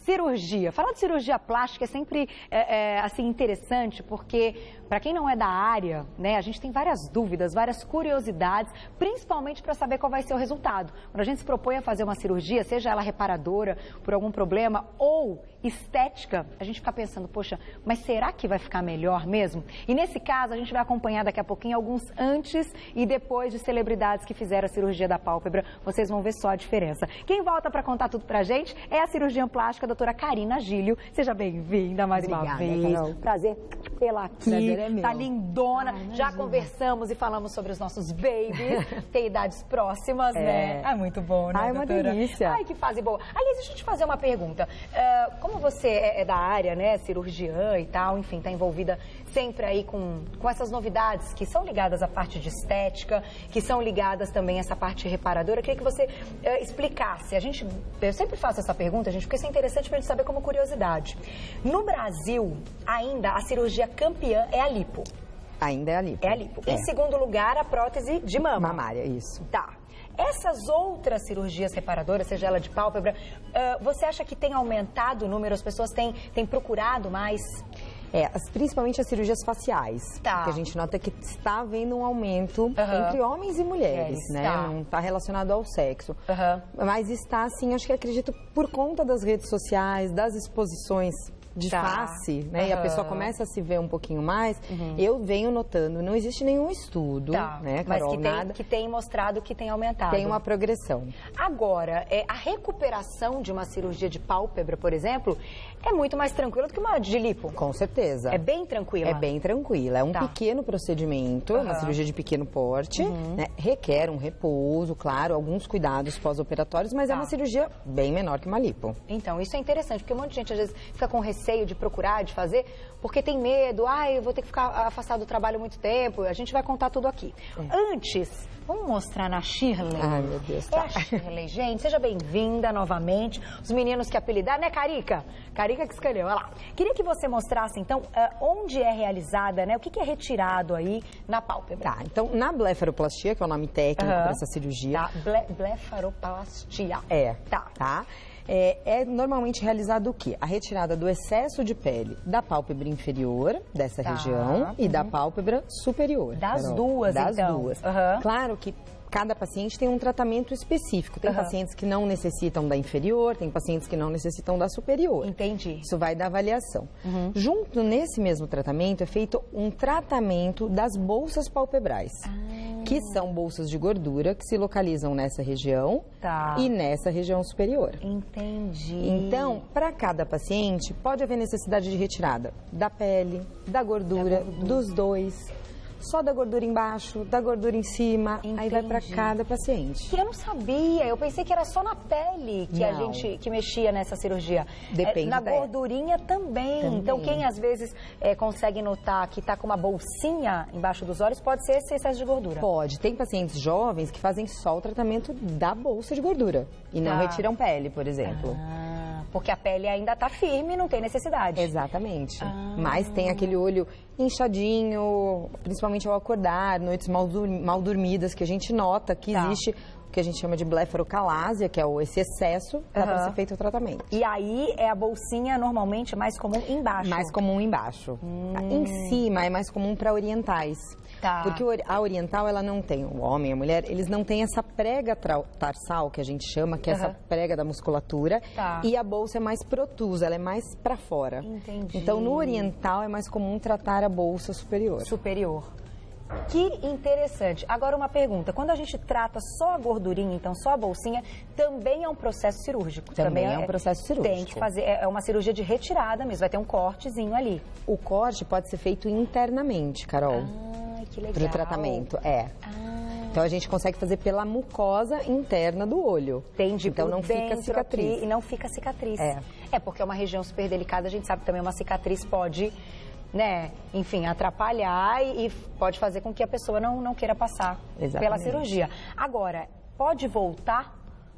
cirurgia. Falar de cirurgia plástica é sempre assim, interessante, porque para quem não é da área, né, a gente tem várias dúvidas, várias curiosidades, principalmente para saber qual vai ser o resultado. Quando a gente se propõe a fazer uma cirurgia, seja ela reparadora por algum problema ou estética, a gente fica pensando, poxa, mas será que vai ficar melhor mesmo? E nesse caso, a gente vai acompanhar daqui a pouquinho alguns antes e depois de celebridades que fizeram a cirurgia da pálpebra. Vocês vão ver só a diferença. Quem volta para contar tudo pra gente é a cirurgiã plástica, a doutora Karina Gílio. Seja bem-vinda mais uma vez. Carol. Prazer tê-la aqui. Prazer é meu. Tá lindona. Já conversamos e falamos sobre os nossos babies. Tem idades próximas, né? É muito bom, né, Ai, uma doutora? delícia. Ai, que fase boa. Aliás, deixa eu te fazer uma pergunta. Como você é da área, né, cirurgiã e tal, enfim, tá envolvida sempre aí com essas novidades que são ligadas à parte de estética, que são ligadas também a essa parte reparadora, eu queria que você explicasse. Eu sempre faço essa pergunta, gente, porque isso é interessante pra gente saber como curiosidade. No Brasil, ainda a cirurgia campeã é a lipo. Ainda é a lipo. É a lipo. Em segundo lugar, a prótese de mama. Mamária, isso. Tá. Essas outras cirurgias reparadoras, seja ela de pálpebra, você acha que tem aumentado o número, as pessoas têm procurado mais? Principalmente as cirurgias faciais. Tá. Que a gente nota que está havendo um aumento entre homens e mulheres, né? Tá. Não está relacionado ao sexo. Mas está, assim, acho que acredito, por conta das redes sociais, das exposições de face, né? E a pessoa começa a se ver um pouquinho mais. Eu venho notando, não existe nenhum estudo, né, Carol? Mas que tem mostrado que tem aumentado. Tem uma progressão. Agora, a recuperação de uma cirurgia de pálpebra, por exemplo, é muito mais tranquila do que uma de lipo. Com certeza. É bem tranquila? É bem tranquila. É um pequeno procedimento, uma cirurgia de pequeno porte, né? Requer um repouso, claro, alguns cuidados pós-operatórios, mas é uma cirurgia bem menor que uma lipo. Então, isso é interessante, porque um monte de gente às vezes fica com receio de procurar, de fazer, porque tem medo, eu vou ter que ficar afastado do trabalho muito tempo. A gente vai contar tudo aqui. Antes, vamos mostrar na Shirley. Ai, meu Deus. É a Shirley, gente. Seja bem-vinda novamente. Os meninos que apelidaram, né, Carica? Carica que escolheu, olha lá. Queria que você mostrasse, então, onde é realizada, né? O que é retirado aí na pálpebra. Tá, então, na blefaroplastia, que é o nome técnico para essa cirurgia. Tá, blefaroplastia. Tá. É normalmente realizado o quê? A retirada do excesso de pele da pálpebra inferior, dessa região, e da pálpebra superior. Das duas, então. Das duas. Claro que cada paciente tem um tratamento específico. Tem pacientes que não necessitam da inferior, tem pacientes que não necessitam da superior. Entendi. Isso vai da avaliação. Junto nesse mesmo tratamento é feito um tratamento das bolsas palpebrais, que são bolsas de gordura que se localizam nessa região e nessa região superior. Entendi. Então, para cada paciente, pode haver necessidade de retirada da pele, da gordura, dos dois. Só da gordura embaixo, da gordura em cima, aí vai para cada paciente. Que eu não sabia, eu pensei que era só na pele que a gente que mexia nessa cirurgia. Depende na gordurinha também. Então quem às vezes consegue notar que está com uma bolsinha embaixo dos olhos, pode ser esse excesso de gordura. Pode. Tem pacientes jovens que fazem só o tratamento da bolsa de gordura e não retiram pele, por exemplo. Porque a pele ainda está firme, não tem necessidade. Exatamente. Mas tem aquele olho inchadinho, principalmente ao acordar, noites mal dormidas, que a gente nota que existe o que a gente chama de blefarocalásia, que é esse excesso, dá para ser feito o tratamento. E aí a bolsinha normalmente é mais comum embaixo? Mais comum embaixo. Em cima é mais comum para orientais. Porque a oriental, ela não tem, o homem e a mulher, eles não têm essa prega tarsal, que a gente chama, que é essa prega da musculatura, e a bolsa é mais protusa, ela é mais para fora. Entendi. Então, no oriental, é mais comum tratar a bolsa superior. Que interessante. Agora uma pergunta, quando a gente trata só a gordurinha, então só a bolsinha, também é um processo cirúrgico? Também é um processo cirúrgico. Tem que fazer, é uma cirurgia de retirada mesmo, vai ter um cortezinho ali. O corte pode ser feito internamente, Carol. Que legal. Para o tratamento, Então a gente consegue fazer pela mucosa interna do olho. Entendi. Então não fica cicatriz. Aqui, e não fica cicatriz. Porque é uma região super delicada, a gente sabe que também uma cicatriz pode, né, enfim, atrapalhar e pode fazer com que a pessoa não queira passar pela cirurgia. Agora, pode voltar?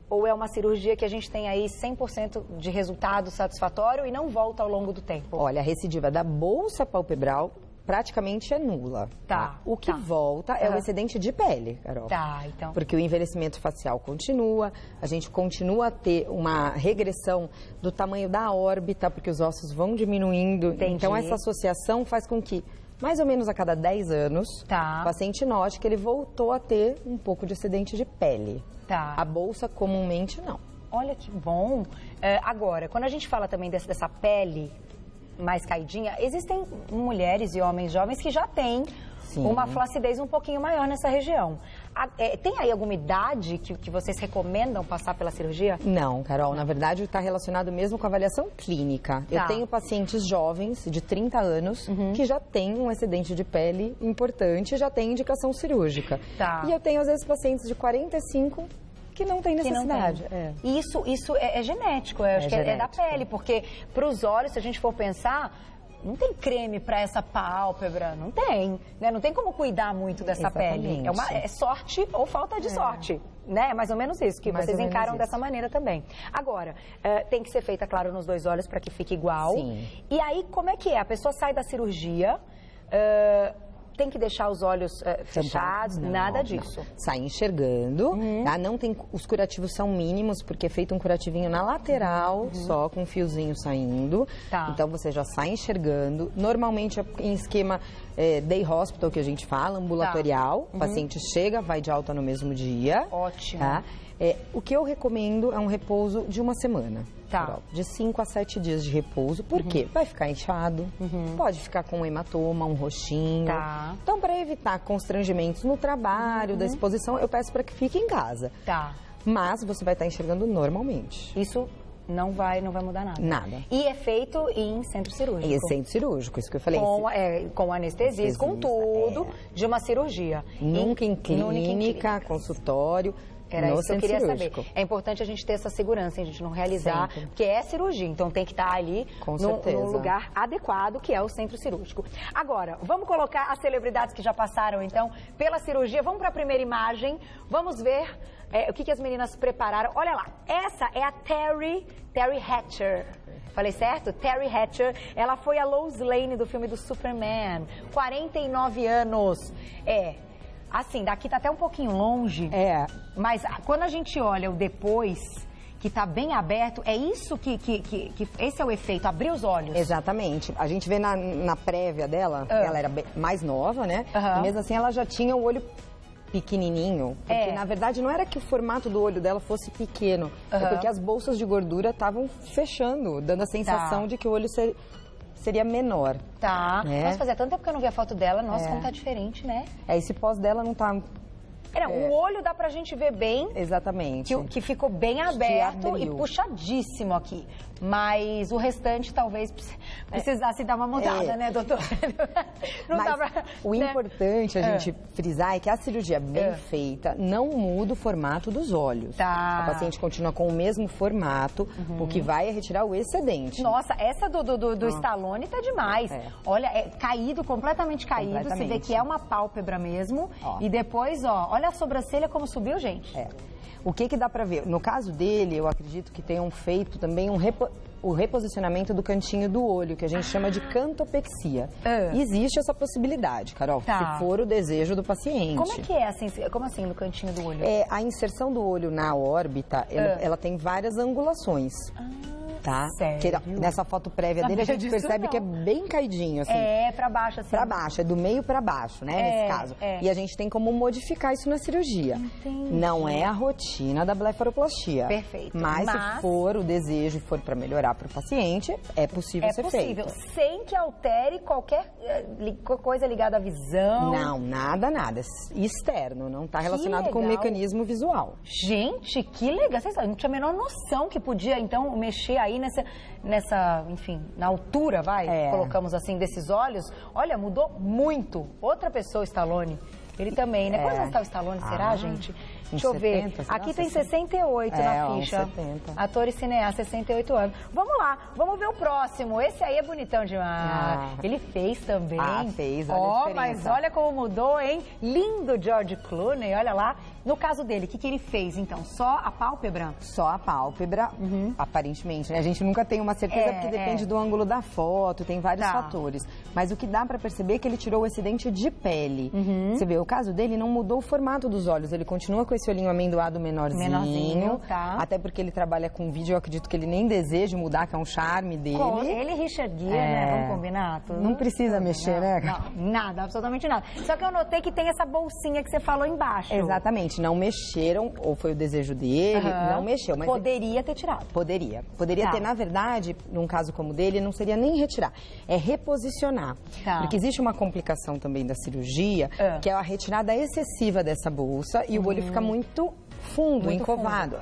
Ou é uma cirurgia que a gente tem aí 100% de resultado satisfatório e não volta ao longo do tempo? Olha, a recidiva da bolsa palpebral praticamente é nula. Tá. O que volta é o excedente de pele, Carol. Tá, então. Porque o envelhecimento facial continua, a gente continua a ter uma regressão do tamanho da órbita, porque os ossos vão diminuindo. Entendi. Então, essa associação faz com que, mais ou menos a cada 10 anos, o paciente note que ele voltou a ter um pouco de excedente de pele. Tá. A bolsa, comumente, não. Olha que bom. Agora, quando a gente fala também dessa pele mais caidinha, existem mulheres e homens jovens que já têm uma flacidez um pouquinho maior nessa região. Tem aí alguma idade que vocês recomendam passar pela cirurgia? Não, Carol. Na verdade, está relacionado mesmo com a avaliação clínica. Eu tenho pacientes jovens, de 30 anos, que já têm um excedente de pele importante e já têm indicação cirúrgica. E eu tenho, às vezes, pacientes de 45 que não tem necessidade. E isso é genético, eu acho que é da pele, porque para os olhos, se a gente for pensar, não tem creme para essa pálpebra, não tem, né? Não tem como cuidar muito dessa pele. É sorte ou falta de sorte, né? É mais ou menos isso, que vocês encaram dessa maneira também. Agora, tem que ser feita, claro, nos 2 olhos para que fique igual. E aí, como é que é? A pessoa sai da cirurgia... tem que deixar os olhos fechados, nada disso. Sai enxergando, tá? Não tem, os curativos são mínimos, porque é feito um curativinho na lateral, só com um fiozinho saindo. Então você já sai enxergando. Normalmente é em esquema day hospital, que a gente fala, ambulatorial. O paciente chega, vai de alta no mesmo dia. Ótimo. Tá? O que eu recomendo é um repouso de 1 semana. De 5 a 7 dias de repouso. Por quê? Vai ficar inchado, pode ficar com um hematoma, um roxinho. Então, para evitar constrangimentos no trabalho, da exposição, eu peço para que fique em casa. Mas você vai estar enxergando normalmente. Isso não vai mudar nada. Nada. E é feito em centro cirúrgico. Em centro cirúrgico, isso que eu falei. Com anestesia, com tudo, de uma cirurgia. Nunca em clínica, consultório. Era isso que eu queria saber. É importante a gente ter essa segurança, a gente não realizar, porque é cirurgia, então tem que estar ali no lugar adequado, que é o centro cirúrgico. Agora, vamos colocar as celebridades que já passaram, então, pela cirurgia. Vamos para a primeira imagem, vamos ver o que as meninas prepararam. Olha lá, essa é a Teri Hatcher. Falei certo? Teri Hatcher. Ela foi a Lois Lane do filme do Superman. 49 anos. Assim, daqui tá até um pouquinho longe. Mas quando a gente olha o depois, que tá bem aberto, é isso que esse é o efeito, abrir os olhos. Exatamente. A gente vê na prévia dela, ela era mais nova, né? E mesmo assim ela já tinha o olho pequenininho. Porque, na verdade, não era que o formato do olho dela fosse pequeno. É porque as bolsas de gordura estavam fechando, dando a sensação de que o olho seria menor. Nossa, fazia tanto tempo que eu não vi a foto dela. Nossa, como tá diferente, né? Esse pós dela não tá... O olho dá pra gente ver bem. Exatamente. Que ficou bem aberto e puxadíssimo aqui. Mas o restante talvez precisasse dar uma mudada, né, doutor? O importante a gente frisar é que a cirurgia bem feita não muda o formato dos olhos. A paciente continua com o mesmo formato, o que vai é retirar o excedente. Nossa, essa do Stallone tá demais. Olha, caído, completamente caído. Você vê que é uma pálpebra mesmo. E depois, olha a sobrancelha como subiu, gente. O que dá pra ver? No caso dele, eu acredito que tenham feito também o reposicionamento do cantinho do olho, que a gente chama de cantopexia. Existe essa possibilidade, Carol, se for o desejo do paciente. Como é que é assim? Como assim, no cantinho do olho? A inserção do olho na órbita, ela tem várias angulações. Sério? Que nessa foto prévia dele, a gente percebe que é bem caidinho, assim. Pra baixo, assim. Pra baixo, é do meio pra baixo, né, nesse caso. E a gente tem como modificar isso na cirurgia. Entendi. Não é a rotina da blefaroplastia. Perfeito. Mas se for o desejo e for pra melhorar pro paciente, é possível ser feito. Sem que altere qualquer coisa ligada à visão. Não, nada. Externo, não tá relacionado com o mecanismo visual. Gente, que legal. Vocês não tinha a menor noção que podia, então, mexer aí nessa, enfim, na altura, colocamos assim, desses olhos. Olha, mudou muito. Outra pessoa, Stallone. Ele também, né? Quantos anos está o Stallone, será, gente? Deixa eu ver. Aqui tem 68 na ficha. 70. Ator e cineasta, 68 anos. Vamos lá, vamos ver o próximo. Esse aí é bonitão demais. Ele fez também. Fez, olha a diferença. Mas olha como mudou, hein? Lindo George Clooney, olha lá. No caso dele, o que ele fez, então? Só a pálpebra? Só a pálpebra, aparentemente, né? A gente nunca tem uma certeza porque depende do ângulo da foto, tem vários fatores. Mas o que dá pra perceber é que ele tirou o excedente de pele. Você vê, o caso dele não mudou o formato dos olhos, ele continua com esse olhinho amendoado menorzinho. Até porque ele trabalha com vídeo, eu acredito que ele nem deseja mudar, que é um charme dele. Ele e Richard Gere, né? Vamos combinar tudo. Não precisa mexer, né? Não, nada, absolutamente nada. Só que eu notei que tem essa bolsinha que você falou embaixo. Exatamente, não mexeram, ou foi o desejo dele, não mexeu. Mas poderia ter tirado. Poderia ter, na verdade, num caso como o dele, não seria nem retirar, é reposicionar. Porque existe uma complicação também da cirurgia, que é a retirada excessiva dessa bolsa e o olho fica muito fundo, encovado.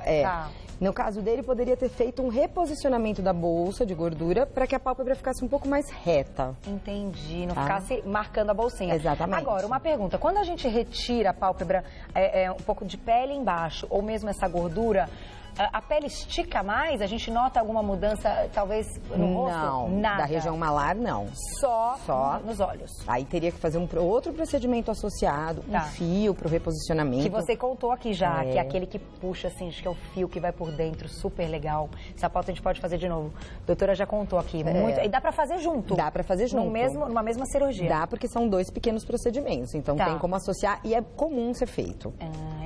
No caso dele, poderia ter feito um reposicionamento da bolsa de gordura para que a pálpebra ficasse um pouco mais reta. Entendi, não ficasse marcando a bolsinha. Exatamente. Agora, uma pergunta, quando a gente retira a pálpebra, um pouco de pele embaixo, ou mesmo essa gordura, a pele estica mais? A gente nota alguma mudança, talvez, no rosto? Não, nada. Da região malar, não. Só nos olhos. Aí teria que fazer outro procedimento associado, um fio para o reposicionamento. Que você contou aqui já, que é aquele que puxa, assim, acho que é o fio que vai por dentro, super legal. Essa pauta a gente pode fazer de novo. A doutora já contou aqui. Muito. E dá para fazer junto? Dá para fazer junto. Numa mesma cirurgia? Dá, porque são 2 pequenos procedimentos. Então tem como associar e é comum ser feito.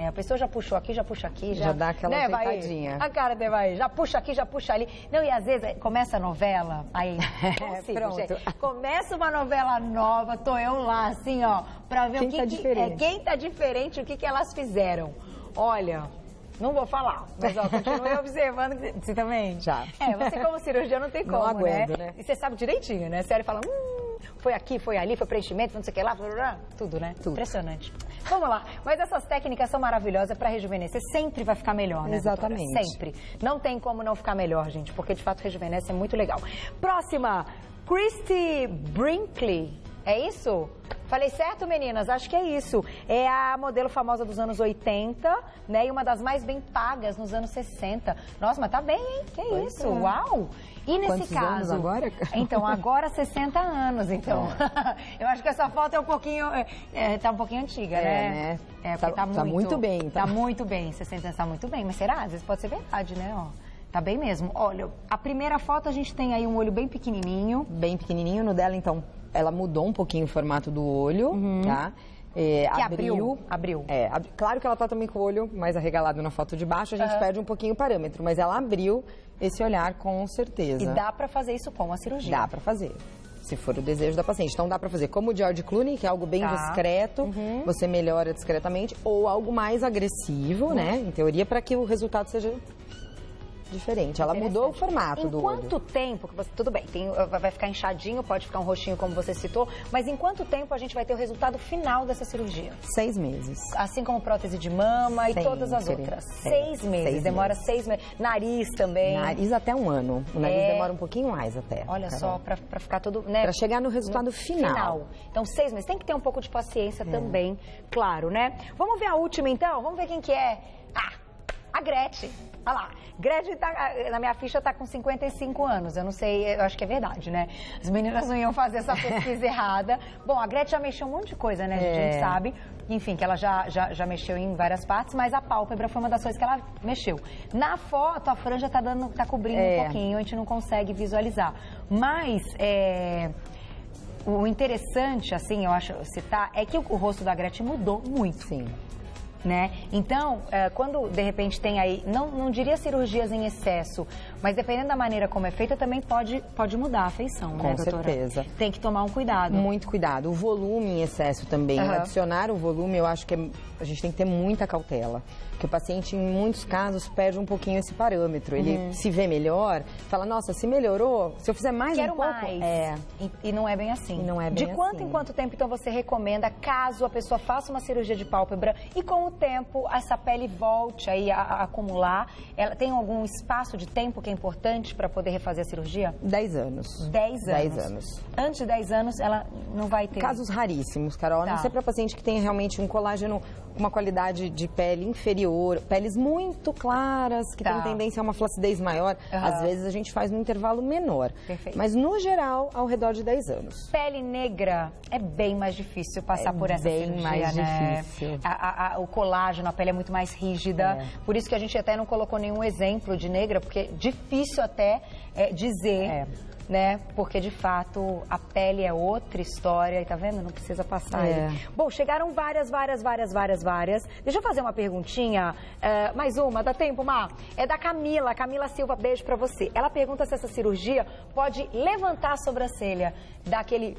A pessoa já puxou aqui, já puxa aqui. Já dá aquela ajeitadinha. A cara dele vai, já puxa aqui, já puxa ali. Não, e às vezes começa a novela, aí pronto. Gente, começa uma novela nova, tô eu lá, assim, ó, pra ver quem tá diferente, o que elas fizeram. Olha, não vou falar, mas ó, continue observando. Você também? Já. Você como cirurgião não tem como, não aguento, né? E você sabe direitinho, né? Você olha e fala, foi aqui, foi ali, foi preenchimento, não sei o que lá, tudo, né? Tudo. Impressionante. Vamos lá. Mas essas técnicas são maravilhosas para rejuvenescer. Sempre vai ficar melhor, né, Exatamente. doutora? Sempre. Não tem como não ficar melhor, gente, porque de fato rejuvenesce é muito legal. Próxima, Christy Brinkley. É isso? Falei certo, meninas? Acho que é isso. É a modelo famosa dos anos 80, né? E uma das mais bem pagas nos anos 60. Nossa, mas tá bem, hein? Que isso? Uau! E nesse Quantos caso... anos agora? Então, agora 60 anos, então. Eu acho que essa foto é um pouquinho... tá um pouquinho antiga, né? Porque tá muito bem. Tá muito bem. 60 anos tá muito bem. Mas será? Às vezes pode ser verdade, né? Ó. Tá bem mesmo. Olha, a primeira foto a gente tem aí um olho bem pequenininho. Bem pequenininho. No dela, então, ela mudou um pouquinho o formato do olho, tá? Que abriu. Claro que ela tá também com o olho mais arregalado na foto de baixo, a gente perde um pouquinho o parâmetro, mas ela abriu esse olhar com certeza. E dá pra fazer isso com a cirurgia? Dá pra fazer, se for o desejo da paciente. Então dá pra fazer como o George Clooney, que é algo bem discreto, você melhora discretamente, ou algo mais agressivo, né, em teoria, para que o resultado seja diferente. Ela mudou o formato do olho. Em quanto tempo, que você, tudo bem, vai ficar inchadinho, pode ficar um roxinho como você citou, mas em quanto tempo a gente vai ter o resultado final dessa cirurgia? 6 meses. Assim como prótese de mama e todas as outras. 6 meses, demora 6 meses. Nariz também. Nariz até 1 ano. O nariz demora um pouquinho mais até. Olha só, pra ficar tudo, né? Pra chegar no resultado final. Então 6 meses. Tem que ter um pouco de paciência também, claro, né? Vamos ver a última então? Vamos ver quem que é. A Gretchen. Olha lá. Gretchen, na minha ficha, tá com 55 anos. Eu não sei, eu acho que é verdade, né? As meninas não iam fazer essa pesquisa errada. Bom, a Gretchen já mexeu um monte de coisa, né? A gente sabe. Enfim, que ela já mexeu em várias partes, mas a pálpebra foi uma das coisas que ela mexeu. Na foto, a franja tá cobrindo um pouquinho, a gente não consegue visualizar. Mas, o interessante, assim, eu acho, citar, é que o rosto da Gretchen mudou muito. Sim. Né? Então, quando de repente tem aí, não diria cirurgias em excesso, mas dependendo da maneira como é feita, também pode mudar a feição, né, doutora? Com certeza. Tem que tomar um cuidado. Muito cuidado. O volume em excesso também. Adicionar o volume, eu acho que a gente tem que ter muita cautela. Porque o paciente, em muitos casos, perde um pouquinho esse parâmetro. Ele se vê melhor, fala, nossa, se melhorou, se eu fizer mais um pouco... Quero mais. E não é bem assim. Não é bem De quanto assim. em quanto tempo, então, você recomenda, caso a pessoa faça uma cirurgia de pálpebra e com o tempo essa pele volte aí a acumular? Ela tem algum espaço de tempo que é importante para poder refazer a cirurgia? 10 anos. 10 anos. 10 anos. Antes de 10 anos, ela não vai ter... Casos raríssimos, Carol. A não ser para paciente que tenha realmente um colágeno uma qualidade de pele inferior, peles muito claras, que tem tendência a uma flacidez maior, às vezes a gente faz num intervalo menor. Perfeito. Mas, no geral, ao redor de 10 anos. Pele negra é bem mais difícil passar por essa cirurgia, bem mais né? difícil. O colágeno, a pele é muito mais rígida. Por isso que a gente até não colocou nenhum exemplo de negra, porque é difícil até dizer... né? Porque, de fato, a pele é outra história. E tá vendo? Não precisa passar aí. Bom, chegaram várias. Deixa eu fazer uma perguntinha. Mais uma, dá tempo, Má? É da Camila. Camila Silva, beijo pra você. Ela pergunta se essa cirurgia pode levantar a sobrancelha, dar aquele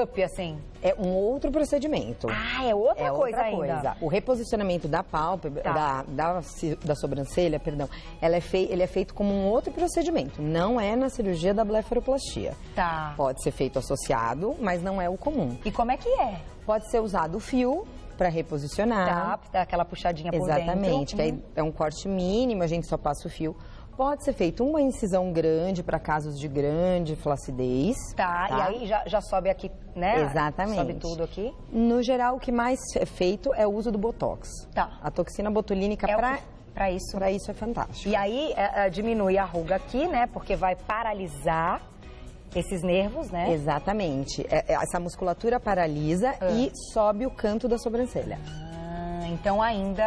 up, assim. É um outro procedimento. Ah, é outra coisa ainda. O reposicionamento da pálpebra, da sobrancelha, perdão, ele é feito como um outro procedimento. Não é na cirurgia da blefaroplastia. Tá. Pode ser feito associado, mas não é o comum. E como é que é? Pode ser usado o fio para reposicionar. Tá, dá aquela puxadinha por dentro. Exatamente, que aí é um corte mínimo, a gente só passa o fio. Pode ser feito uma incisão grande para casos de grande flacidez. Tá, e aí já sobe aqui, né? Exatamente. Sobe tudo aqui. No geral, o que mais é feito é o uso do Botox. Tá. A toxina botulínica para isso. Para isso é fantástico. E aí diminui a ruga aqui, né? Porque vai paralisar esses nervos, né? Exatamente. Essa musculatura paralisa e sobe o canto da sobrancelha. Então, ainda,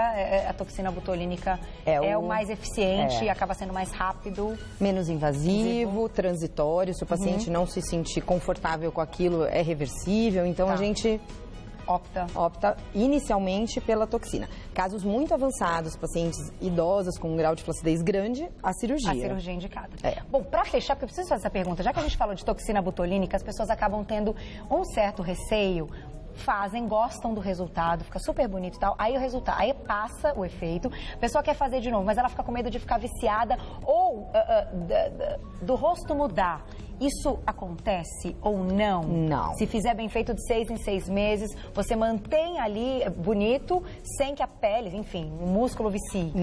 a toxina botulínica é o mais eficiente e acaba sendo mais rápido. Menos invasivo, transitório. Se o paciente não se sentir confortável com aquilo, é reversível. Então, a gente opta inicialmente pela toxina. Casos muito avançados, pacientes idosos com um grau de flacidez grande, a cirurgia. A cirurgia indicada. Bom, para fechar, porque eu preciso fazer essa pergunta, já que a gente falou de toxina botulínica, as pessoas acabam tendo um certo receio. Gostam do resultado, fica super bonito e tal, aí o resultado, aí passa o efeito, a pessoa quer fazer de novo, mas ela fica com medo de ficar viciada ou do rosto mudar. Isso acontece ou não? Não. Se fizer bem feito de 6 em 6 meses, você mantém ali bonito, sem que a pele, enfim, o músculo vicie?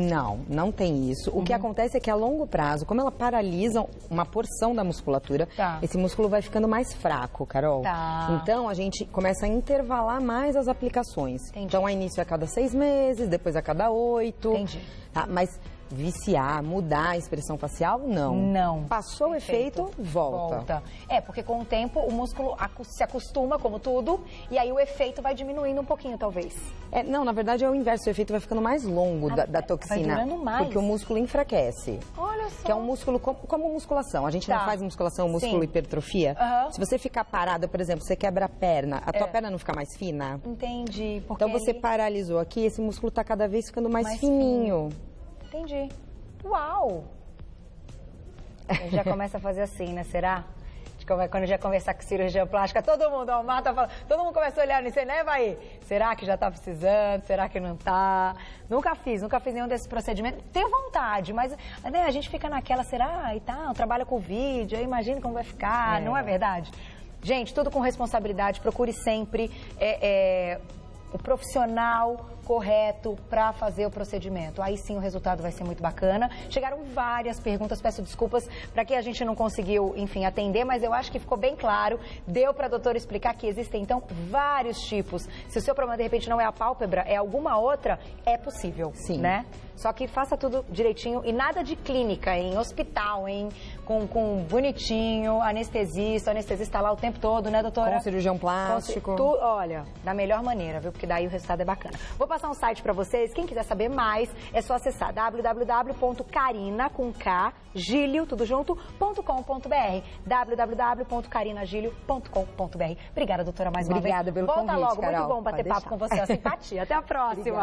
Não tem isso. O que acontece é que a longo prazo, como ela paralisa uma porção da musculatura, esse músculo vai ficando mais fraco, Carol. Então, a gente começa a intervalar mais as aplicações. Entendi. Então, a início a cada 6 meses, depois a cada 8. Entendi. Mas viciar, mudar a expressão facial, não. Não. Passou o efeito, volta. Porque com o tempo o músculo se acostuma, como tudo, e aí o efeito vai diminuindo um pouquinho, talvez. Não, na verdade é o inverso, o efeito vai ficando mais longo da toxina. Vai durando mais. Porque o músculo enfraquece. Olha só. Que é um músculo como musculação. A gente não faz musculação, músculo hipertrofia. Se você ficar parada, por exemplo, você quebra a perna, a tua perna não fica mais fina? Entendi. Então você paralisou aqui, esse músculo está cada vez ficando mais fininho. Entendi. Uau! A gente já começa a fazer assim, né? Será? Quando já conversar com cirurgia plástica, todo mundo, ó, o Marta fala, todo mundo começa a olhar nisso, né, vai? Será que já tá precisando? Será que não tá? Nunca fiz nenhum desses procedimentos. Tenho vontade, mas né, a gente fica naquela, será? E tal, trabalha com vídeo, aí imagina como vai ficar, não é verdade? Gente, tudo com responsabilidade, procure sempre o profissional correto para fazer o procedimento. Aí sim o resultado vai ser muito bacana. Chegaram várias perguntas, peço desculpas para que a gente não conseguiu, enfim, atender, mas eu acho que ficou bem claro. Deu para a doutora explicar que existem, então, vários tipos. Se o seu problema, de repente, não é a pálpebra, é alguma outra, é possível, né? Só que faça tudo direitinho e nada de clínica, em hospital, com bonitinho, anestesista, o anestesista lá o tempo todo, né, doutora? Com cirurgião plástico. Olha, da melhor maneira, viu? Porque daí o resultado é bacana. Vou passar um site para vocês, quem quiser saber mais, é só acessar www.carinacomkgilio.com.br www.carinagilio.com.br. Obrigada, doutora, mais uma vez. Obrigada pelo convite, Volta logo, Carol. muito bom bater papo com você, a simpatia. Até a próxima. Obrigada.